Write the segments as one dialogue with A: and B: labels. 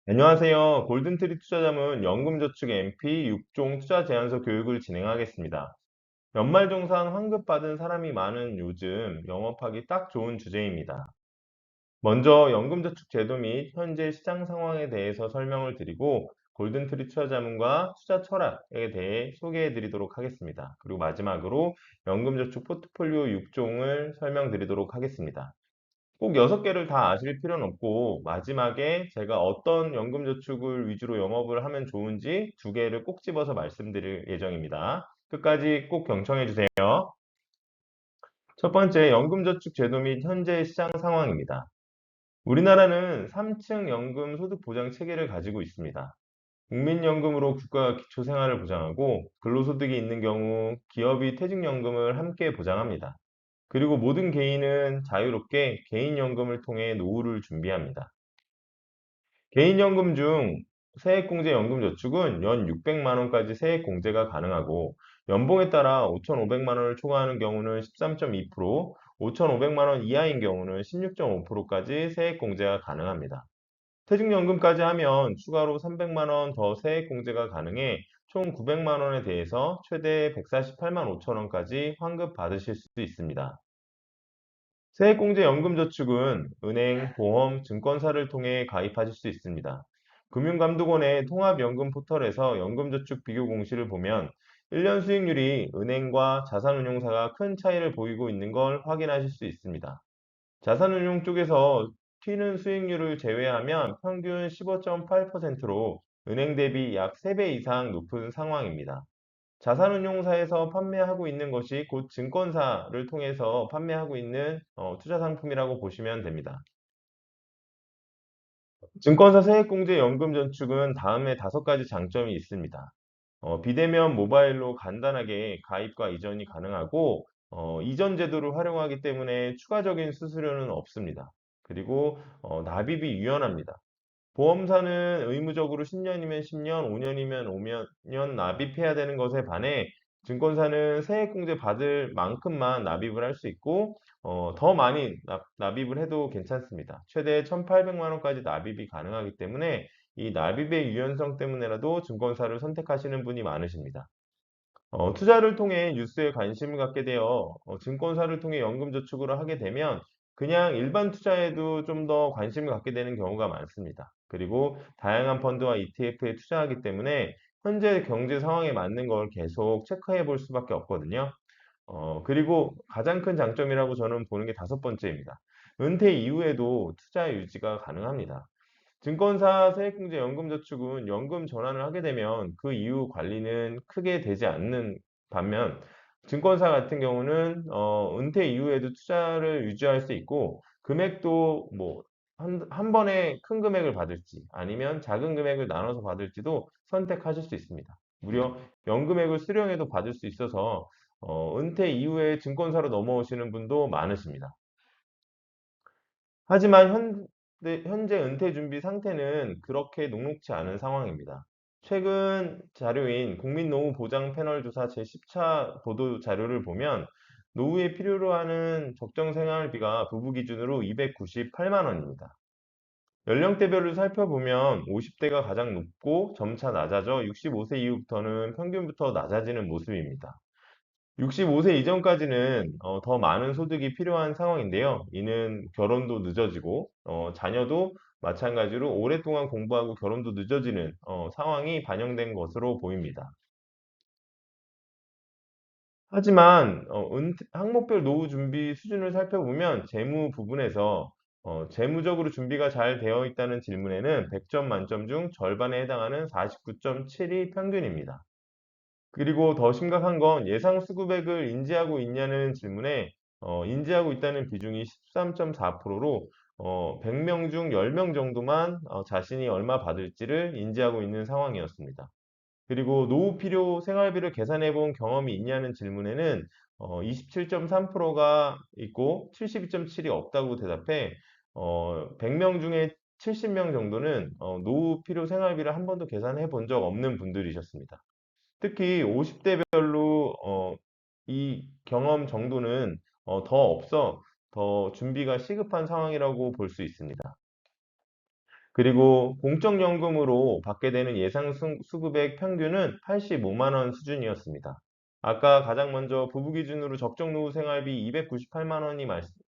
A: 안녕하세요. 골든트리 투자자문 연금저축 MP 6종 투자 제안서 교육을 진행하겠습니다. 연말정산 환급받은 사람이 많은 요즘 영업하기 딱 좋은 주제입니다. 먼저 연금저축 제도 및 현재 시장 상황에 대해서 설명을 드리고 골든트리 투자자문과 투자 철학에 대해 소개해 드리도록 하겠습니다. 그리고 마지막으로 연금저축 포트폴리오 6종을 설명드리도록 하겠습니다. 꼭 6개를 다 아실 필요는 없고 마지막에 제가 어떤 연금저축을 위주로 영업을 하면 좋은지 2개를 꼭 집어서 말씀드릴 예정입니다. 끝까지 꼭 경청해 주세요. 첫 번째, 연금저축 제도 및 현재 시장 상황입니다. 우리나라는 3층 연금 소득 보장 체계를 가지고 있습니다. 국민연금으로 국가가 기초생활을 보장하고 근로소득이 있는 경우 기업이 퇴직연금을 함께 보장합니다. 그리고 모든 개인은 자유롭게 개인연금을 통해 노후를 준비합니다. 개인연금 중 세액공제 연금저축은 연 600만 원까지 세액공제가 가능하고 연봉에 따라 5,500만 원을 초과하는 경우는 13.2%, 5,500만 원 이하인 경우는 16.5%까지 세액공제가 가능합니다. 퇴직연금까지 하면 추가로 300만 원 더 세액공제가 가능해 총 900만 원에 대해서 최대 148만 5천 원까지 환급 받으실 수 있습니다. 세액공제 연금저축은 은행, 보험, 증권사를 통해 가입하실 수 있습니다. 금융감독원의 통합연금 포털에서 연금저축 비교 공시를 보면 1년 수익률이 은행과 자산운용사가 큰 차이를 보이고 있는 걸 확인하실 수 있습니다. 자산운용 쪽에서 튀는 수익률을 제외하면 평균 15.8%로 은행 대비 약 3배 이상 높은 상황입니다. 자산운용사에서 판매하고 있는 것이 곧 증권사를 통해서 판매하고 있는 투자 상품이라고 보시면 됩니다. 증권사 세액공제 연금저축은 다음에 5가지 장점이 있습니다. 비대면 모바일로 간단하게 가입과 이전이 가능하고 이전 제도를 활용하기 때문에 추가적인 수수료는 없습니다. 그리고 납입이 유연합니다. 보험사는 의무적으로 10년이면 10년, 5년이면 5년 납입해야 되는 것에 반해 증권사는 세액공제 받을 만큼만 납입을 할 수 있고 더 많이 납입을 해도 괜찮습니다. 최대 1,800만 원까지 납입이 가능하기 때문에 이 납입의 유연성 때문에라도 증권사를 선택하시는 분이 많으십니다. 투자를 통해 뉴스에 관심을 갖게 되어 증권사를 통해 연금저축을 하게 되면 그냥 일반 투자에도 좀 더 관심을 갖게 되는 경우가 많습니다. 그리고 다양한 펀드와 ETF에 투자하기 때문에 현재 경제 상황에 맞는 걸 계속 체크해 볼 수밖에 없거든요. 그리고 가장 큰 장점이라고 저는 보는 게 5번째입니다. 은퇴 이후에도 투자 유지가 가능합니다. 증권사 세액공제 연금저축은 연금 전환을 하게 되면 그 이후 관리는 크게 되지 않는 반면 증권사 같은 경우는 은퇴 이후에도 투자를 유지할 수 있고 금액도 뭐 한 번에 큰 금액을 받을지 아니면 작은 금액을 나눠서 받을지도 선택하실 수 있습니다. 무려 연금액을 수령해도 받을 수 있어서 은퇴 이후에 증권사로 넘어오시는 분도 많으십니다. 하지만 현재 은퇴 준비 상태는 그렇게 녹록지 않은 상황입니다. 최근 자료인 국민노후보장 패널 조사 제10차 보도 자료를 보면 노후에 필요로 하는 적정 생활비가 부부 기준으로 298만 원입니다. 연령대별로 살펴보면 50대가 가장 높고 점차 낮아져 65세 이후부터는 평균부터 낮아지는 모습입니다. 65세 이전까지는 더 많은 소득이 필요한 상황인데요. 이는 결혼도 늦어지고 자녀도 마찬가지로 오랫동안 공부하고 결혼도 늦어지는 상황이 반영된 것으로 보입니다. 하지만 항목별 노후 준비 수준을 살펴보면 재무 부분에서 재무적으로 준비가 잘 되어 있다는 질문에는 100점 만점 중 절반에 해당하는 49.7이 평균입니다. 그리고 더 심각한 건 예상 수급액을 인지하고 있냐는 질문에 인지하고 있다는 비중이 13.4%로 100명 중 10명 정도만 자신이 얼마 받을지를 인지하고 있는 상황이었습니다. 그리고 노후 필요 생활비를 계산해 본 경험이 있냐는 질문에는 27.3%가 있고 72.7이 없다고 대답해 100명 중에 70명 정도는 노후 필요 생활비를 한 번도 계산해 본 적 없는 분들이셨습니다. 특히 50대별로 이 경험 정도는 더 준비가 시급한 상황이라고 볼 수 있습니다. 그리고 공적연금으로 받게 되는 예상 수급액 평균은 85만 원 수준이었습니다. 아까 가장 먼저 부부 기준으로 적정 노후 생활비 298만 원이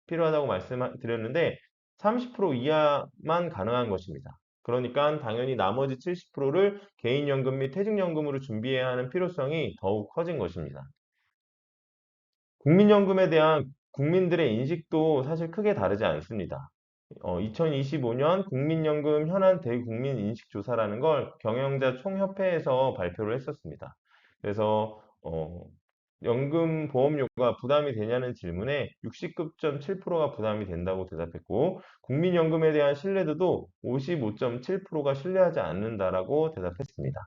A: 필요하다고 말씀드렸는데 30% 이하만 가능한 것입니다. 그러니까 당연히 나머지 70%를 개인연금 및 퇴직연금으로 준비해야 하는 필요성이 더욱 커진 것입니다. 국민연금에 대한 국민들의 인식도 사실 크게 다르지 않습니다. 2025년 국민연금 현안 대국민 인식조사라는 걸 경영자 총협회에서 발표를 했었습니다. 그래서 연금 보험료가 부담이 되냐는 질문에 69.7%가 부담이 된다고 대답했고 국민연금에 대한 신뢰도도 55.7%가 신뢰하지 않는다라고 대답했습니다.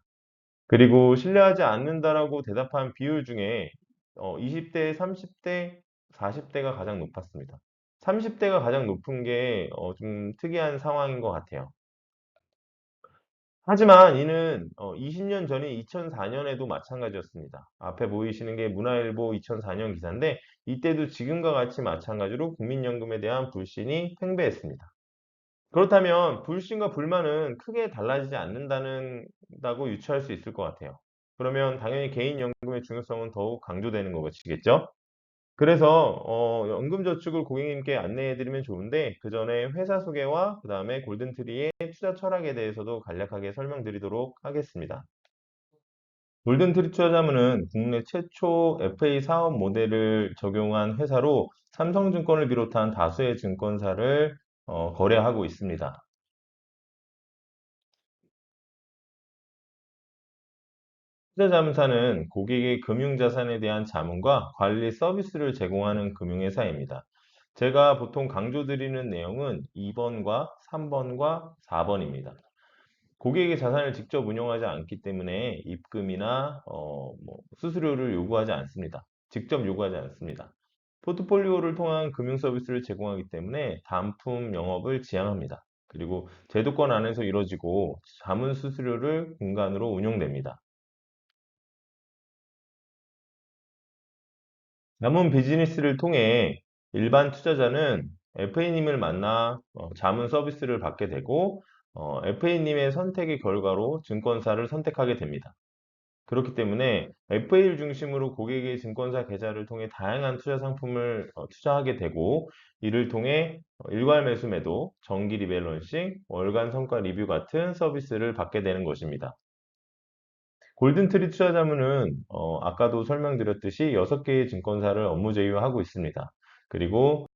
A: 그리고 신뢰하지 않는다라고 대답한 비율 중에 20대, 30대, 40대가 가장 높았습니다. 30대가 가장 높은 게 좀 특이한 상황인 것 같아요. 하지만 이는 20년 전인 2004년에도 마찬가지였습니다. 앞에 보이시는 게 문화일보 2004년 기사인데 이때도 지금과 같이 마찬가지로 국민연금에 대한 불신이 팽배했습니다. 그렇다면 불신과 불만은 크게 달라지지 않는다고 유추할 수 있을 것 같아요. 그러면 당연히 개인연금의 중요성은 더욱 강조되는 것이겠죠? 그래서 연금저축을 고객님께 안내해 드리면 좋은데 그전에 회사 소개와 그다음에 골든트리의 투자 철학에 대해서도 간략하게 설명드리도록 하겠습니다. 골든트리 투자자문은 국내 최초 FA 사업 모델을 적용한 회사로 삼성증권을 비롯한 다수의 증권사를 거래하고 있습니다. 투자자문사는 고객의 금융자산에 대한 자문과 관리 서비스를 제공하는 금융회사입니다. 제가 보통 강조드리는 내용은 2번과 3번과 4번입니다. 고객의 자산을 직접 운용하지 않기 때문에 입금이나 수수료를 요구하지 않습니다. 직접 요구하지 않습니다. 포트폴리오를 통한 금융 서비스를 제공하기 때문에 단품 영업을 지향합니다. 그리고 제도권 안에서 이루어지고 자문 수수료를 공간으로 운용됩니다. 남은 비즈니스를 통해 일반 투자자는 FA님을 만나 자문 서비스를 받게 되고 FA님의 선택의 결과로 증권사를 선택하게 됩니다. 그렇기 때문에 FA를 중심으로 고객의 증권사 계좌를 통해 다양한 투자 상품을 투자하게 되고 이를 통해 일괄 매수 매도, 정기 리밸런싱, 월간 성과 리뷰 같은 서비스를 받게 되는 것입니다. 골든트리 투자자문은 아까도 설명드렸듯이 6개의 증권사를 업무 제휴하고 있습니다. 그리고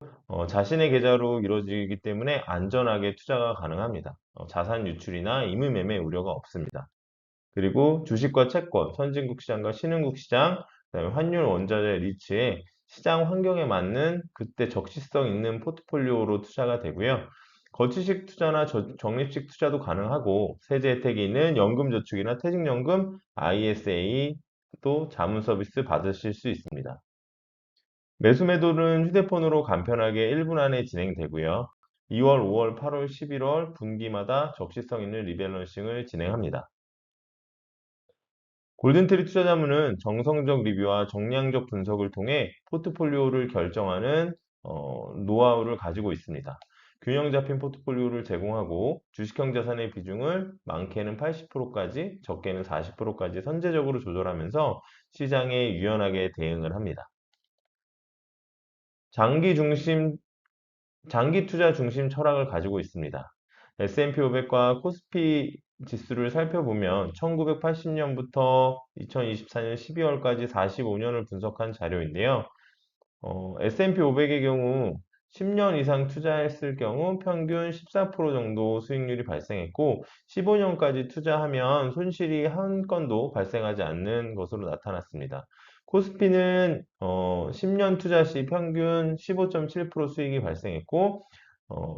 A: 자신의 계좌로 이루어지기 때문에 안전하게 투자가 가능합니다. 자산 유출이나 임의매매 우려가 없습니다. 그리고 주식과 채권, 선진국 시장과 신흥국 시장, 그다음에 환율 원자재 리츠의 시장 환경에 맞는 그때 적시성 있는 포트폴리오로 투자가 되고요. 거치식 투자나 적립식 투자도 가능하고 세제 혜택이 있는 연금저축이나 퇴직연금, ISA 또 자문 서비스 받으실 수 있습니다. 매수 매도는 휴대폰으로 간편하게 1분 안에 진행되고요. 2월, 5월, 8월, 11월 분기마다 적시성 있는 리밸런싱을 진행합니다. 골든트리 투자자문은 정성적 리뷰와 정량적 분석을 통해 포트폴리오를 결정하는 노하우를 가지고 있습니다. 균형 잡힌 포트폴리오를 제공하고 주식형 자산의 비중을 많게는 80%까지, 적게는 40%까지 선제적으로 조절하면서 시장에 유연하게 대응을 합니다. 장기 중심 장기 투자 중심 철학을 가지고 있습니다. S&P 500과 코스피 지수를 살펴보면 1980년부터 2024년 12월까지 45년을 분석한 자료인데요. S&P 500의 경우 10년 이상 투자했을 경우 평균 14% 정도 수익률이 발생했고 15년까지 투자하면 손실이 한 건도 발생하지 않는 것으로 나타났습니다. 코스피는 10년 투자 시 평균 15.7% 수익이 발생했고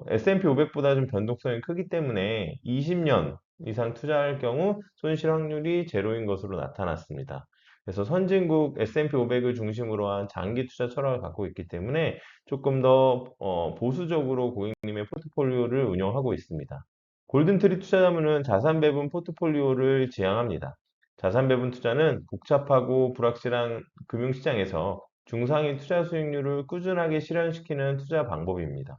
A: S&P 500보다 좀 변동성이 크기 때문에 20년 이상 투자할 경우 손실 확률이 제로인 것으로 나타났습니다. 그래서 선진국 S&P 500을 중심으로 한 장기 투자 철학을 갖고 있기 때문에 조금 더 보수적으로 고객님의 포트폴리오를 운영하고 있습니다. 골든트리 투자자문은 자산 배분 포트폴리오를 지향합니다. 자산 배분 투자는 복잡하고 불확실한 금융시장에서 중상위 투자 수익률을 꾸준하게 실현시키는 투자 방법입니다.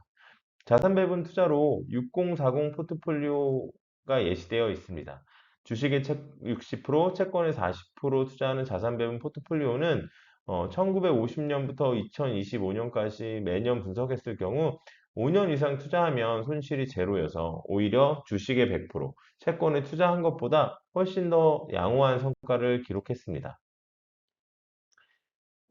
A: 자산 배분 투자로 6040 포트폴리오가 예시되어 있습니다. 주식의 60%, 채권의 40% 투자하는 자산 배분 포트폴리오는 1950년부터 2025년까지 매년 분석했을 경우 5년 이상 투자하면 손실이 제로여서 오히려 주식의 100%, 채권에 투자한 것보다 훨씬 더 양호한 성과를 기록했습니다.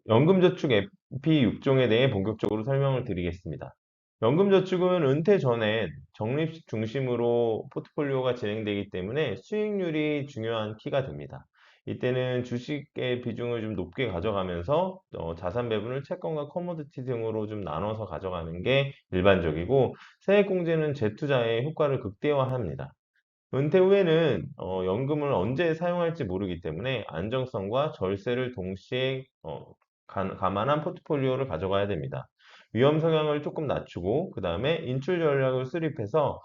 A: 연금저축 FP 6종에 대해 본격적으로 설명을 드리겠습니다. 연금저축은 은퇴 전엔 적립식 중심으로 포트폴리오가 진행되기 때문에 수익률이 중요한 키가 됩니다. 이때는 주식의 비중을 좀 높게 가져가면서 자산 배분을 채권과 커머디티 등으로 좀 나눠서 가져가는 게 일반적이고, 세액공제는 재투자의 효과를 극대화합니다. 은퇴 후에는 연금을 언제 사용할지 모르기 때문에 안정성과 절세를 동시에 감안한 포트폴리오를 가져가야 됩니다. 위험 성향을 조금 낮추고 그 다음에 인출 전략을 수립해서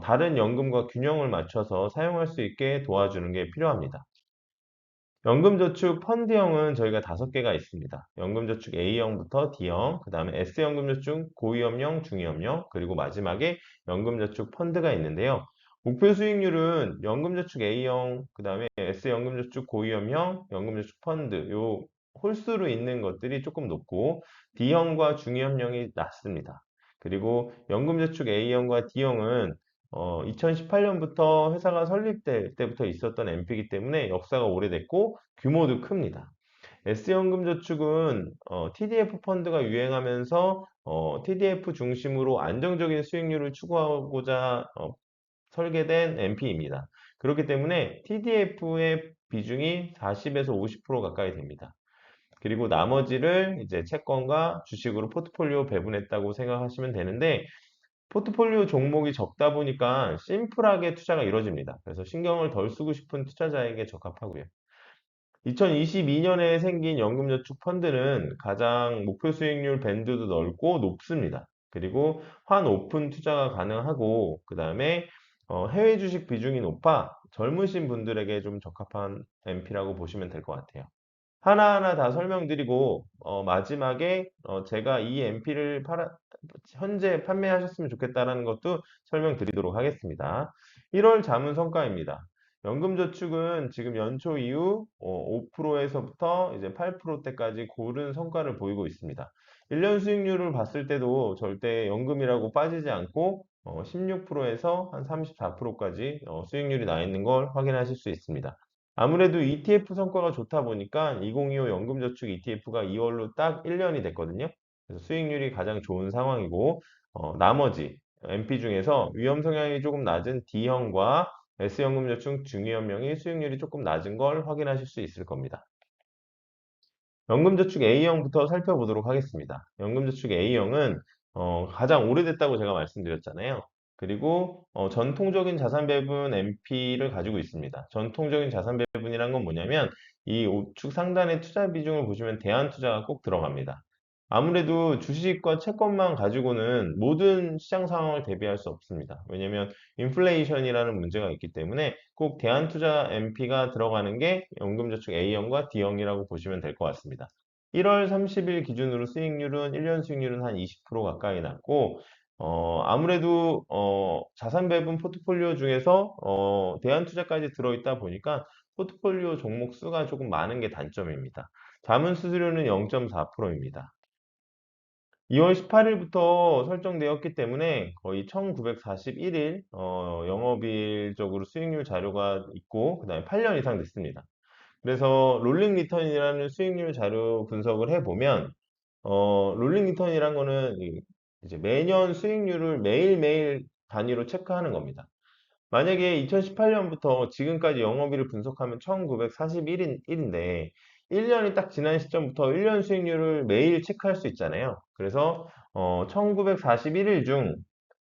A: 다른 연금과 균형을 맞춰서 사용할 수 있게 도와주는 게 필요합니다. 연금저축 펀드형은 저희가 5개가 있습니다. 연금저축 A형부터 D형, 그 다음에 S연금저축 고위험형, 중위험형, 그리고 마지막에 연금저축 펀드가 있는데요. 목표 수익률은 연금저축 A형, 그 다음에 S연금저축 고위험형, 연금저축 펀드, 요 홀수로 있는 것들이 조금 높고 D형과 중위험형이 낮습니다. 그리고 연금저축 A형과 D형은 2018년부터 회사가 설립될 때부터 있었던 MP이기 때문에 역사가 오래됐고 규모도 큽니다. S연금저축은 TDF 펀드가 유행하면서 TDF 중심으로 안정적인 수익률을 추구하고자 설계된 MP입니다. 그렇기 때문에 TDF의 비중이 40에서 50% 가까이 됩니다. 그리고 나머지를 이제 채권과 주식으로 포트폴리오 배분했다고 생각하시면 되는데, 포트폴리오 종목이 적다 보니까 심플하게 투자가 이루어집니다. 그래서 신경을 덜 쓰고 싶은 투자자에게 적합하고요. 2022년에 생긴 연금저축 펀드는 가장 목표 수익률 밴드도 넓고 높습니다. 그리고 환 오픈 투자가 가능하고, 그 다음에 해외 주식 비중이 높아 젊으신 분들에게 좀 적합한 MP라고 보시면 될 것 같아요. 하나하나 다 설명드리고 마지막에 제가 이 MP를 현재 판매하셨으면 좋겠다라는 것도 설명드리도록 하겠습니다. 1월 자문 성과입니다. 연금저축은 지금 연초 이후 5%에서부터 이제 8%대까지 고른 성과를 보이고 있습니다. 1년 수익률을 봤을 때도 절대 연금이라고 빠지지 않고 16%에서 한 34%까지 수익률이 나 있는 걸 확인하실 수 있습니다. 아무래도 ETF 성과가 좋다 보니까 2025 연금저축 ETF가 2월로 딱 1년이 됐거든요. 그래서 수익률이 가장 좋은 상황이고, 나머지 MP 중에서 위험 성향이 조금 낮은 D형과 S연금저축 중위험형이 수익률이 조금 낮은 걸 확인하실 수 있을 겁니다. 연금저축 A형부터 살펴보도록 하겠습니다. 연금저축 A형은 가장 오래됐다고 제가 말씀드렸잖아요. 그리고 전통적인 자산 배분 MP를 가지고 있습니다. 전통적인 자산 배분이란 건 뭐냐면 이 우측 상단의 투자 비중을 보시면 대안투자가 꼭 들어갑니다. 아무래도 주식과 채권만 가지고는 모든 시장 상황을 대비할 수 없습니다. 왜냐하면 인플레이션이라는 문제가 있기 때문에 꼭 대안투자 MP가 들어가는 게 연금저축 A형과 D형이라고 보시면 될 것 같습니다. 1월 30일 기준으로 수익률은 1년 수익률은 한 20% 가까이 났고, 아무래도 자산 배분 포트폴리오 중에서 대안투자까지 들어있다 보니까 포트폴리오 종목 수가 조금 많은 게 단점입니다. 자문 수수료는 0.4%입니다. 2월 18일부터 설정되었기 때문에 거의 1941일 영업일적으로 수익률 자료가 있고, 그다음에 8년 이상 됐습니다. 그래서 롤링 리턴이라는 수익률 자료 분석을 해보면 롤링 리턴이란 거는 이제 매년 수익률을 매일매일 단위로 체크하는 겁니다. 만약에 2018년부터 지금까지 영업일을 분석하면 1941일인데 1년이 딱 지난 시점부터 1년 수익률을 매일 체크할 수 있잖아요. 그래서 1941일 중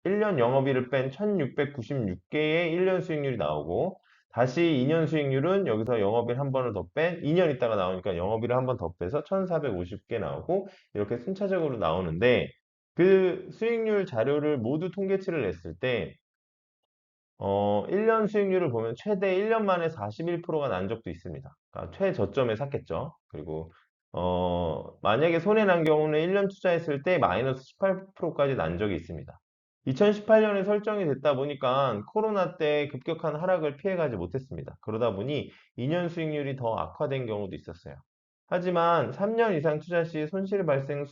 A: 1년 영업일을 뺀 1696개의 1년 수익률이 나오고, 다시 2년 수익률은 여기서 영업일 한 번을 더 뺀 2년 있다가 나오니까 영업일을 한 번 더 빼서 1450개 나오고, 이렇게 순차적으로 나오는데, 그 수익률 자료를 모두 통계치를 냈을 때 1년 수익률을 보면 최대 1년 만에 41%가 난 적도 있습니다. 그러니까 최저점에 샀겠죠. 그리고 만약에 손해 난 경우는 1년 투자했을 때 마이너스 18%까지 난 적이 있습니다. 2018년에 설정이 됐다 보니까 코로나 때 급격한 하락을 피해가지 못했습니다. 그러다 보니 2년 수익률이 더 악화된 경우도 있었어요. 하지만 3년 이상 투자 시 손실 발생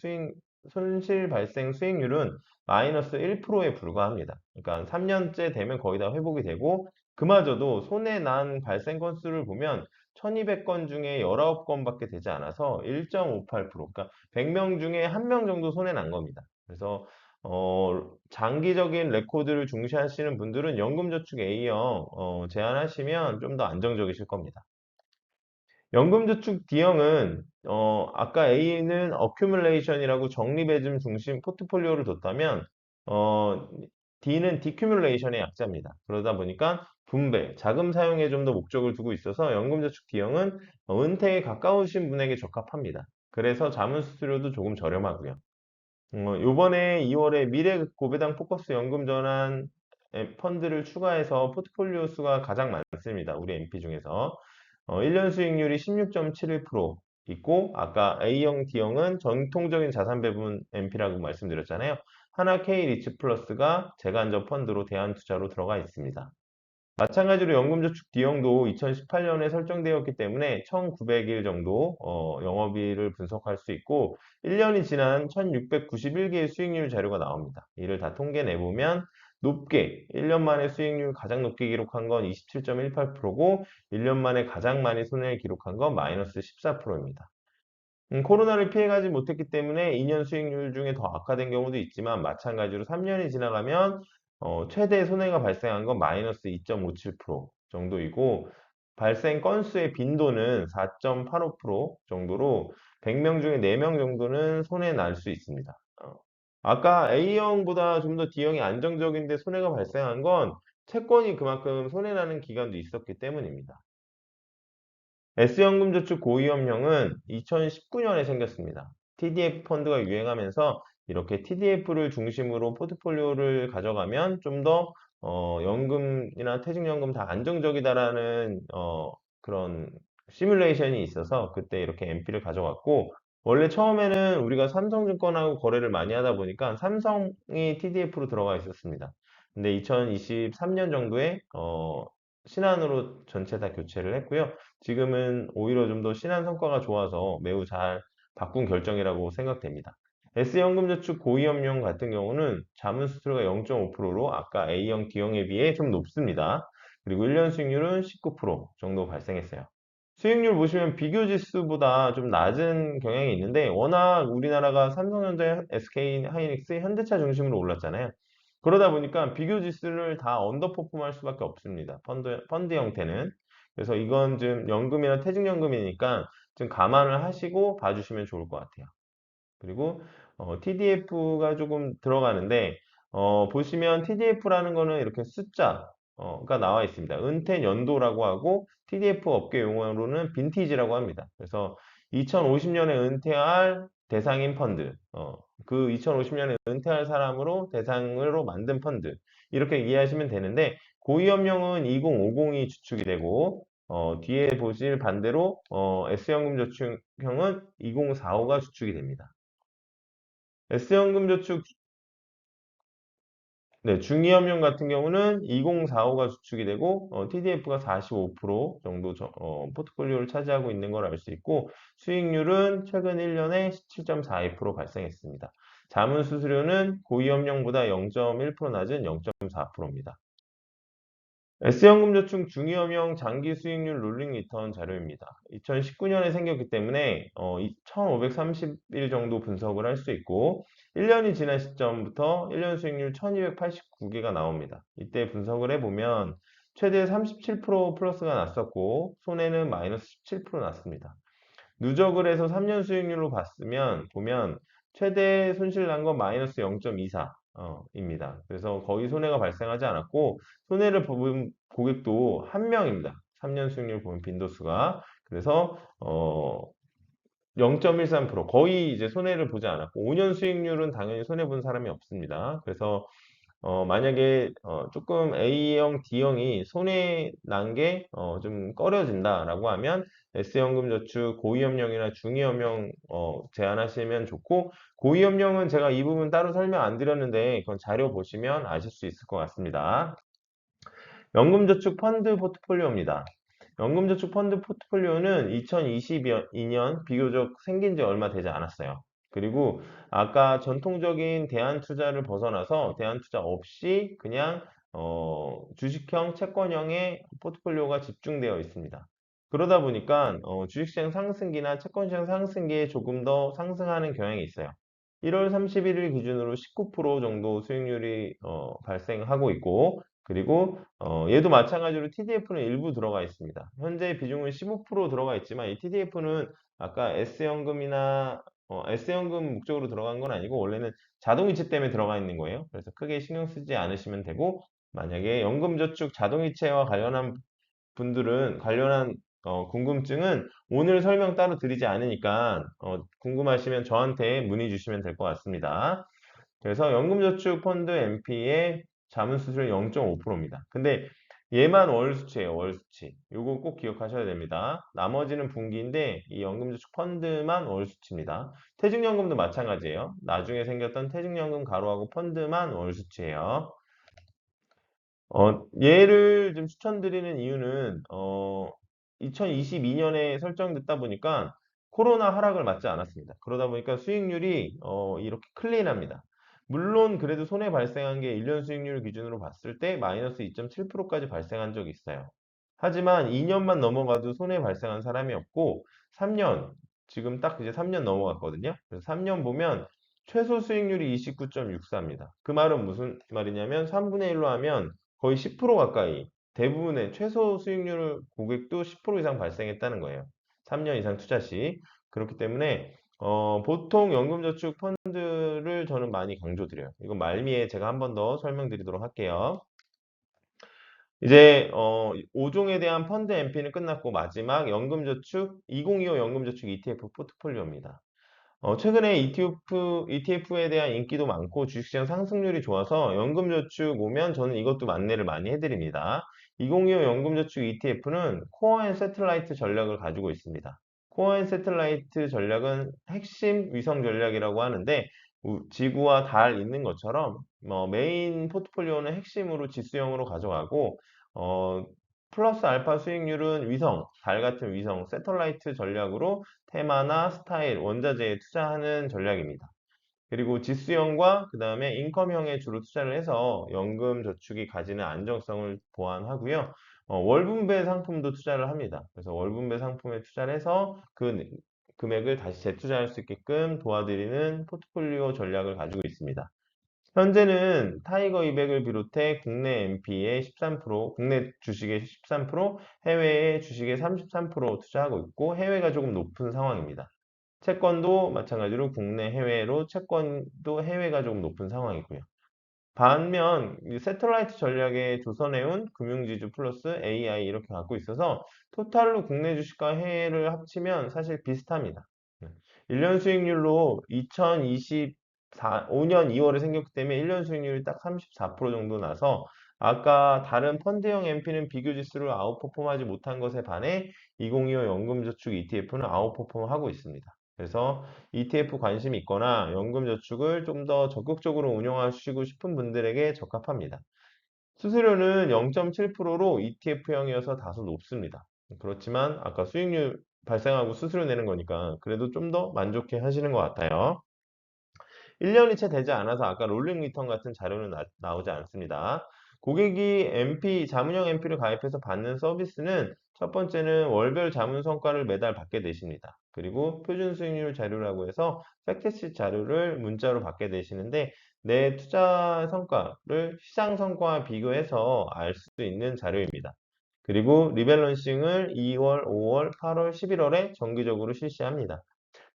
A: 수익률은 마이너스 1%에 불과합니다. 그러니까 3년째 되면 거의 다 회복이 되고, 그마저도 손해 난 발생 건수를 보면 1200건 중에 19건밖에 되지 않아서 1.58%, 그러니까 100명 중에 1명 정도 손해 난 겁니다. 그래서 장기적인 레코드를 중시하시는 분들은 연금저축 A형 제한하시면 좀 더 안정적이실 겁니다. 연금저축 D형은 아까 A는 어큐뮬레이션이라고 적립배분 중심 포트폴리오를 뒀다면 어, D는 디큐뮬레이션의 약자입니다. 그러다 보니까 분배, 자금 사용에 좀 더 목적을 두고 있어서 연금저축 D형은 은퇴에 가까우신 분에게 적합합니다. 그래서 자문수수료도 조금 저렴하고요. 요번에 2월에 미래 고배당 포커스 연금 전환 펀드를 추가해서 포트폴리오 수가 가장 많습니다. 우리 MP 중에서. 1년 수익률이 16.71% 있고, 아까 A형, D형은 전통적인 자산 배분 MP라고 말씀드렸잖아요. 하나 K 리츠 플러스가 재간접 펀드로 대안투자로 들어가 있습니다. 마찬가지로 연금저축 D형도 2018년에 설정되었기 때문에 1900일 정도 영업일을 분석할 수 있고, 1년이 지난 1691개의 수익률 자료가 나옵니다. 이를 다 통계 내보면 높게 1년 만에 수익률 가장 높게 기록한 건 27.18%고, 1년 만에 가장 많이 손해를 기록한 건 마이너스 14%입니다. 코로나를 피해가지 못했기 때문에 2년 수익률 중에 더 악화된 경우도 있지만, 마찬가지로 3년이 지나가면 최대 손해가 발생한 건 마이너스 2.57% 정도이고, 발생 건수의 빈도는 4.85% 정도로 100명 중에 4명 정도는 손해 날 수 있습니다. 아까 A형보다 좀 더 D형이 안정적인데 손해가 발생한 건 채권이 그만큼 손해 나는 기간도 있었기 때문입니다. S연금저축 고위험형은 2019년에 생겼습니다. TDF 펀드가 유행하면서 이렇게 TDF를 중심으로 포트폴리오를 가져가면 좀 더 연금이나 퇴직연금 다 안정적이다라는 그런 시뮬레이션이 있어서 그때 이렇게 MP를 가져갔고, 원래 처음에는 우리가 삼성증권하고 거래를 많이 하다 보니까 삼성이 TDF로 들어가 있었습니다. 근데 2023년 정도에 신한으로 전체 다 교체를 했고요. 지금은 오히려 좀 더 신한 성과가 좋아서 매우 잘 바꾼 결정이라고 생각됩니다. S연금저축 고위험령 같은 경우는 자문수수료가 0.5%로 아까 A형, D형에 비해 좀 높습니다. 그리고 1년 수익률은 19% 정도 발생했어요. 수익률 보시면 비교지수보다 좀 낮은 경향이 있는데, 워낙 우리나라가 삼성전자, SK하이닉스, 현대차 중심으로 올랐잖아요. 그러다 보니까 비교지수를 다 언더퍼폼할 수밖에 없습니다. 펀드 형태는. 그래서 이건 좀 연금이나 퇴직연금이니까 좀 감안을 하시고 봐주시면 좋을 것 같아요. 그리고 TDF가 조금 들어가는데, 보시면 TDF라는 거는 이렇게 숫자가 나와 있습니다. 은퇴 연도라고 하고, TDF 업계 용어로는 빈티지라고 합니다. 그래서 2050년에 은퇴할 대상인 펀드, 그 2050년에 은퇴할 사람으로 대상으로 만든 펀드, 이렇게 이해하시면 되는데, 고위험령은 2050이 주축이 되고, 뒤에 보실 반대로 S연금저축형은 2045가 주축이 됩니다. S연금저축 네, 중위험령 같은 경우는 2045가 주축이 되고 TDF가 45% 정도 포트폴리오를 차지하고 있는 걸 알 수 있고, 수익률은 최근 1년에 17.42% 발생했습니다. 자문수수료는 고위험령보다 0.1% 낮은 0.4%입니다. S연금저축 중위험형 장기 수익률 롤링 리턴 자료입니다. 2019년에 생겼기 때문에 1530일 정도 분석을 할 수 있고, 1년이 지난 시점부터 1년 수익률 1289개가 나옵니다. 이때 분석을 해보면 최대 37% 플러스가 났었고, 손해는 마이너스 17% 났습니다. 누적을 해서 3년 수익률로 보면 최대 손실 난 건 마이너스 0.24입니다. 그래서 거의 손해가 발생하지 않았고, 손해를 본 고객도 한 명입니다. 3년 수익률 보면 빈도수가. 그래서 0.13% 거의 이제 손해를 보지 않았고, 5년 수익률은 당연히 손해 본 사람이 없습니다. 그래서 만약에 조금 A형, D형이 손해 난 게 좀 꺼려진다라고 하면 S연금저축 고위험령이나 중위험령 제한하시면 좋고, 고위험령은 제가 이 부분 따로 설명 안 드렸는데 그건 자료 보시면 아실 수 있을 것 같습니다. 연금저축 펀드 포트폴리오입니다. 연금저축 펀드 포트폴리오는 2022년 비교적 생긴 지 얼마 되지 않았어요. 그리고 아까 전통적인 대안투자를 벗어나서 대안투자 없이 그냥 주식형, 채권형의 포트폴리오가 집중되어 있습니다. 그러다 보니까 주식시장 상승기나 채권시장 상승기에 조금 더 상승하는 경향이 있어요. 1월 31일 기준으로 19% 정도 수익률이 발생하고 있고, 그리고 얘도 마찬가지로 TDF는 일부 들어가 있습니다. 현재 비중은 15% 들어가 있지만 이 TDF는 아까 S연금 목적으로 들어간 건 아니고 원래는 자동이체 때문에 들어가 있는 거예요. 그래서 크게 신경 쓰지 않으시면 되고, 만약에 연금저축 자동이체와 관련한 분들은 관련한 궁금증은 오늘 설명 따로 드리지 않으니까 궁금하시면 저한테 문의 주시면 될 것 같습니다. 그래서 연금저축 펀드 MP의 자문수수료 0.5%입니다. 근데 얘만 월 수치예요, 월 수치. 요거 꼭 기억하셔야 됩니다. 나머지는 분기인데 이 연금저축 펀드만 월 수치입니다. 퇴직연금도 마찬가지예요. 나중에 생겼던 퇴직연금 가로하고 펀드만 월 수치예요. 얘를 좀 추천드리는 이유는 2022년에 설정됐다 보니까 코로나 하락을 맞지 않았습니다. 그러다 보니까 수익률이 이렇게 클린합니다. 물론 그래도 손해 발생한 게 1년 수익률 기준으로 봤을 때 마이너스 2.7%까지 발생한 적이 있어요. 하지만 2년만 넘어가도 손해 발생한 사람이 없고 3년, 지금 딱 이제 3년 넘어갔거든요. 그래서 3년 보면 최소 수익률이 29.64입니다. 그 말은 무슨 말이냐면 3분의 1로 하면 거의 10% 가까이, 대부분의 최소 수익률 고객도 10% 이상 발생했다는 거예요. 3년 이상 투자 시. 그렇기 때문에 보통 연금저축 펀드를 저는 많이 강조드려요. 이건 말미에 제가 한 번 더 설명드리도록 할게요. 이제 5종에 대한 펀드 MP는 끝났고 마지막 연금저축 2025 연금저축 ETF 포트폴리오입니다. 최근에 ETF에 대한 인기도 많고 주식시장 상승률이 좋아서 연금저축 오면 저는 이것도 안내를 많이 해드립니다. 2025 연금저축 ETF는 코어 앤 세틀라이트 전략을 가지고 있습니다. 코어 앤 세틀라이트 전략은 핵심 위성 전략이라고 하는데 지구와 달 있는 것처럼 메인 포트폴리오는 핵심으로 지수형으로 가져가고 어, 플러스 알파 수익률은 위성, 달 같은 위성, 세틀라이트 전략으로 테마나 스타일, 원자재에 투자하는 전략입니다. 그리고 지수형과 그 다음에 인컴형에 주로 투자를 해서 연금 저축이 가지는 안정성을 보완하고요. 월분배 상품도 투자를 합니다. 그래서 월분배 상품에 투자를 해서 그 금액을 다시 재투자할 수 있게끔 도와드리는 포트폴리오 전략을 가지고 있습니다. 현재는 타이거 200을 비롯해 국내 MP의 13%, 국내 주식의 13%, 해외의 주식의 33% 투자하고 있고 해외가 조금 높은 상황입니다. 채권도 마찬가지로 국내 해외로 채권도 해외가 조금 높은 상황이고요. 반면 이 세틀라이트 전략의 조선해운, 금융지주 플러스 AI 이렇게 갖고 있어서 토탈로 국내 주식과 해외를 합치면 사실 비슷합니다. 1년 수익률로 2025년 2월에 생겼기 때문에 1년 수익률이 딱 34% 정도 나서 아까 다른 펀드형 MP는 비교 지수를 아웃퍼폼하지 못한 것에 반해 2025 연금저축 ETF는 아웃퍼폼하고 있습니다. 그래서 ETF 관심이 있거나 연금저축을 좀 더 적극적으로 운영하시고 싶은 분들에게 적합합니다. 수수료는 0.7%로 ETF형이어서 다소 높습니다. 그렇지만 아까 수익률 발생하고 수수료 내는 거니까 그래도 좀 더 만족해 하시는 것 같아요. 1년이 채 되지 않아서 아까 롤링 리턴 같은 자료는 나오지 않습니다. 고객이 자문형 MP를 가입해서 받는 서비스는 첫 번째는 월별 자문 성과를 매달 받게 되십니다. 그리고 표준 수익률 자료라고 해서 팩트시 자료를 문자로 받게 되시는데 내 투자 성과를 시장 성과와 비교해서 알 수 있는 자료입니다. 그리고 리밸런싱을 2월, 5월, 8월, 11월에 정기적으로 실시합니다.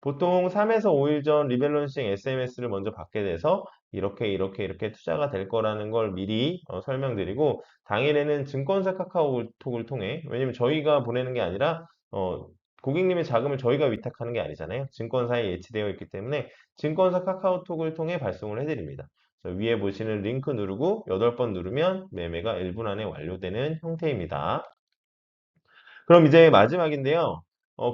A: 보통 3에서 5일 전 리밸런싱 SMS를 먼저 받게 돼서 이렇게 투자가 될 거라는 걸 미리 설명드리고 당일에는 증권사 카카오톡을 통해 왜냐면 저희가 보내는 게 아니라 고객님의 자금을 저희가 위탁하는 게 아니잖아요. 증권사에 예치되어 있기 때문에 증권사 카카오톡을 통해 발송을 해드립니다. 위에 보시는 링크 누르고 8번 누르면 매매가 1분 안에 완료되는 형태입니다. 그럼 이제 마지막인데요.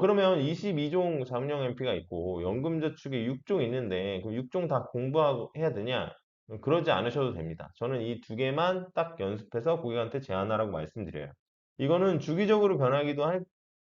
A: 그러면 22종 자문형 MP가 있고 연금저축에 6종 있는데 그 6종 다 공부하고 해야 되냐? 그러지 않으셔도 됩니다. 저는 이 두 개만 딱 연습해서 고객한테 제안하라고 말씀드려요. 이거는 주기적으로 변하기도 할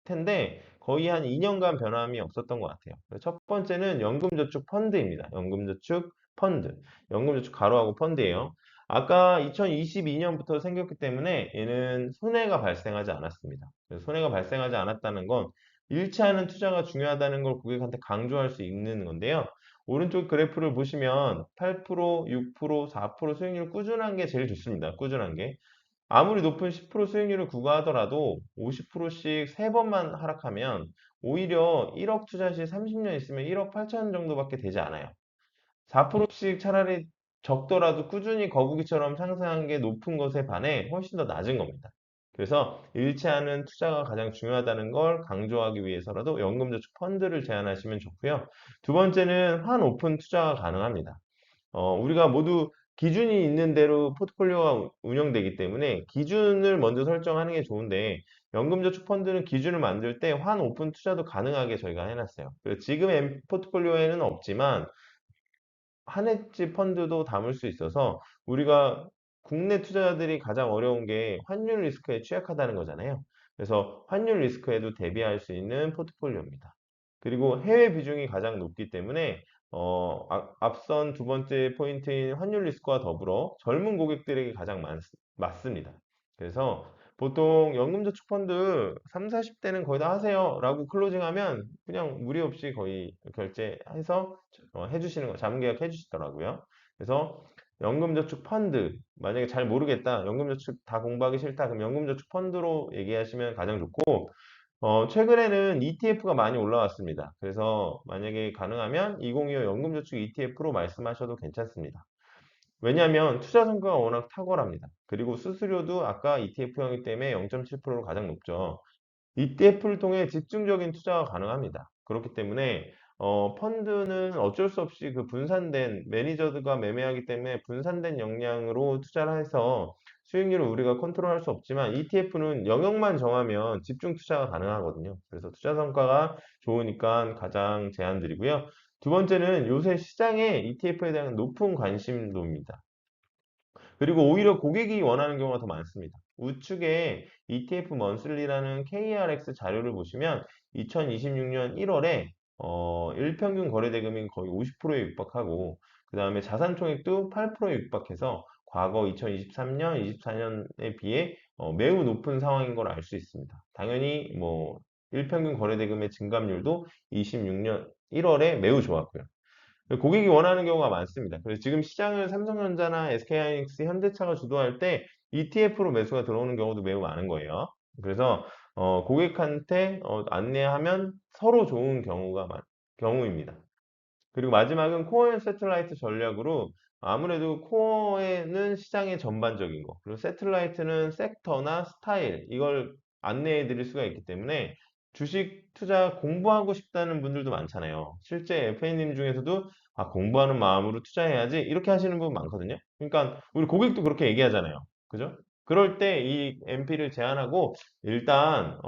A: 텐데 거의 한 2년간 변함이 없었던 것 같아요. 첫 번째는 연금저축 펀드입니다. 연금저축 펀드. 연금저축 가로하고 펀드예요. 아까 2022년부터 생겼기 때문에 얘는 손해가 발생하지 않았습니다. 손해가 발생하지 않았다는 건 잃지 않은 투자가 중요하다는 걸 고객한테 강조할 수 있는 건데요. 오른쪽 그래프를 보시면 8%, 6%, 4% 수익률 꾸준한 게 제일 좋습니다. 꾸준한 게. 아무리 높은 10% 수익률을 구가하더라도 50%씩 3번만 하락하면 오히려 1억 투자 시 30년 있으면 1억 8천 정도밖에 되지 않아요. 4%씩 차라리 적더라도 꾸준히 거북이처럼 상승한 게 높은 것에 반해 훨씬 더 낮은 겁니다. 그래서 잃지 않은 투자가 가장 중요하다는 걸 강조하기 위해서라도 연금저축 펀드를 제안하시면 좋고요. 두 번째는 환오픈 투자가 가능합니다. 우리가 모두 기준이 있는 대로 포트폴리오가 운영되기 때문에 기준을 먼저 설정하는 게 좋은데 연금저축 펀드는 기준을 만들 때 환오픈 투자도 가능하게 저희가 해놨어요. 그래서 지금 포트폴리오에는 없지만 한해지 펀드도 담을 수 있어서 우리가 국내 투자자들이 가장 어려운 게 환율 리스크에 취약하다는 거잖아요. 그래서 환율 리스크에도 대비할 수 있는 포트폴리오입니다. 그리고 해외 비중이 가장 높기 때문에 앞선 두 번째 포인트인 환율 리스크와 더불어 젊은 고객들에게 가장 맞습니다. 그래서 보통 연금저축 펀드 3, 40대는 거의 다 하세요 라고 클로징하면 그냥 무리 없이 거의 결제해서 해주시는 거, 자문계약 해주시더라고요. 그래서 연금저축 펀드, 만약에 잘 모르겠다, 연금저축 다 공부하기 싫다, 그럼 연금저축 펀드로 얘기하시면 가장 좋고, 최근에는 ETF가 많이 올라왔습니다. 그래서 만약에 가능하면 2025 연금저축 ETF로 말씀하셔도 괜찮습니다. 왜냐하면 투자 성과가 워낙 탁월합니다. 그리고 수수료도 아까 ETF형이기 때문에 0.7%로 가장 높죠. ETF를 통해 집중적인 투자가 가능합니다. 그렇기 때문에 펀드는 어쩔 수 없이 그 분산된 매니저드가 매매하기 때문에 분산된 역량으로 투자를 해서 수익률을 우리가 컨트롤할 수 없지만 ETF는 영역만 정하면 집중 투자가 가능하거든요. 그래서 투자 성과가 좋으니까 가장 제안드리고요. 두 번째는 요새 시장에 ETF에 대한 높은 관심도입니다. 그리고 오히려 고객이 원하는 경우가 더 많습니다. 우측에 ETF 먼슬리라는 KRX 자료를 보시면 2026년 1월에 일평균 거래 대금이 거의 50%에 육박하고 그 다음에 자산 총액도 8%에 육박해서 과거 2023년, 24년에 비해 매우 높은 상황인 걸 알 수 있습니다. 당연히 뭐 일평균 거래 대금의 증감률도 26년 1월에 매우 좋았고요. 고객이 원하는 경우가 많습니다. 그래서 지금 시장을 삼성전자나 SK하이닉스, 현대차가 주도할 때 ETF로 매수가 들어오는 경우도 매우 많은 거예요. 그래서 고객한테 안내하면 서로 좋은 경우입니다. 그리고 마지막은 코어 앤 세틀라이트 전략으로 아무래도 코어에는 시장의 전반적인 거, 그리고 세틀라이트는 섹터나 스타일, 이걸 안내해 드릴 수가 있기 때문에 주식 투자 공부하고 싶다는 분들도 많잖아요. 실제 FA님 중에서도 공부하는 마음으로 투자해야지 이렇게 하시는 분 많거든요. 그러니까 우리 고객도 그렇게 얘기하잖아요. 그죠? 그럴 때 이 MP를 제안하고 일단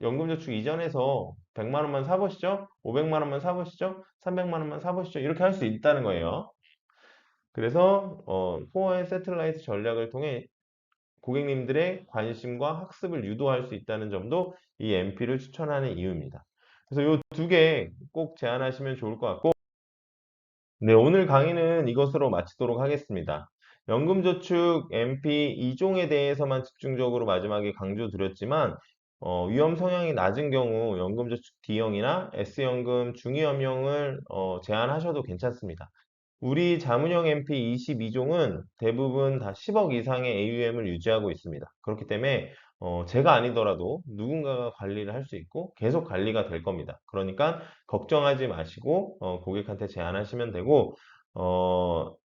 A: 연금저축 이전에서 100만 원만 사보시죠. 500만 원만 사보시죠. 300만 원만 사보시죠. 이렇게 할 수 있다는 거예요. 그래서 코어앤 세틀라이트 전략을 통해 고객님들의 관심과 학습을 유도할 수 있다는 점도 이 MP를 추천하는 이유입니다. 그래서 이 두 개 꼭 제안하시면 좋을 것 같고, 네, 오늘 강의는 이것으로 마치도록 하겠습니다. 연금저축 MP 2종에 대해서만 집중적으로 마지막에 강조드렸지만 위험 성향이 낮은 경우 연금저축 D형이나 S연금 중위험형을 제안하셔도 괜찮습니다. 우리 자문형 MP 22종은 대부분 다 10억 이상의 AUM을 유지하고 있습니다. 그렇기 때문에 제가 아니더라도 누군가가 관리를 할 수 있고 계속 관리가 될 겁니다. 그러니까 걱정하지 마시고 고객한테 제안하시면 되고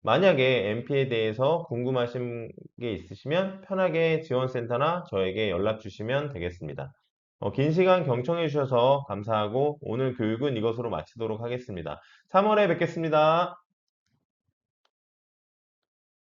A: 만약에 MP에 대해서 궁금하신 게 있으시면 편하게 지원센터나 저에게 연락 주시면 되겠습니다. 긴 시간 경청해 주셔서 감사하고 오늘 교육은 이것으로 마치도록 하겠습니다. 3월에 뵙겠습니다.